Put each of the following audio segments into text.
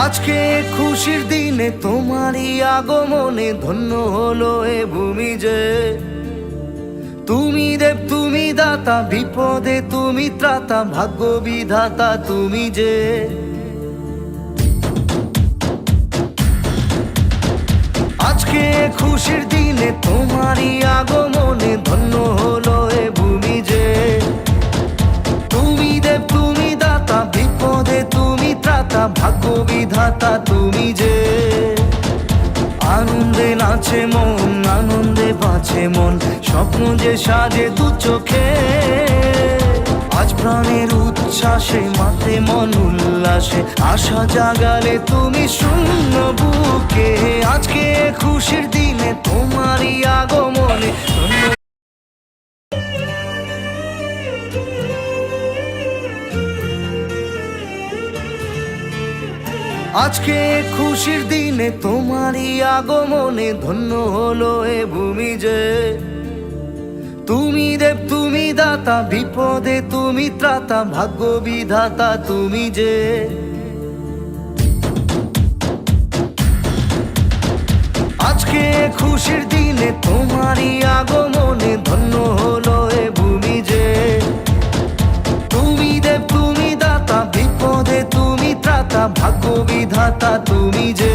আজকে খুশির দিনে তোমারই আগমনে ধন্য হলো এ ভূমি যে। তুমি দেব তুমি দাতা, বিপদে তুমি ত্রাতা, ভাগ্য বিধাতা তুমি যে। আজকে খুশির দিনে তোমারই আগমনে ধন্য হলো এ ভূমি যে। তুমি দেব তুমি দাতা, বিপদে তুমি ত্রাতা, ভাগ্য বিধাতা তুমি যে। আনন্দে নাচে মন, আনন্দে বাঁচে মন, স্বপ্ন যে সাজে দু চোখে। আজ প্রাণের উচ্ছ্বাসে মাতে মন উল্লাসে, আশা জাগালে তুমি শূন্য বুকে। আজকে খুশির দিনে তোমারই আগমনে আজকে খুশির দিনে তোমারই আগমনে ধন্য হলো এ ভূমি যে। তুমি দেব তুমি দাতা, বিপদে তুমি ত্রাতা, ভাগ্য বিধাতা তুমি যে। আজকে খুশির দিনে তোমারই আগমনে ধন্য হলো এ ভূমি যে। তুমি দেব তুমি দাতা, বিপদে তুমি ত্রাতা, ভাগ্য বিধাতা তুমি যে।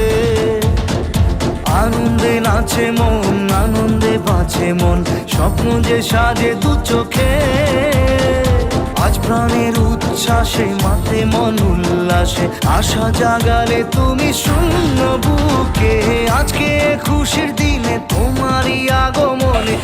আনন্দে নাচে মন, আনন্দে বাঁচে মন, স্বপ্ন যে সাজে দু চোখে। আজ প্রাণের উচ্ছ্বাসে মাতে মন উল্লাসে, আশা জাগালে তুমি শূন্য বুকে। আজকে খুশির দিনে তোমারই আগমনে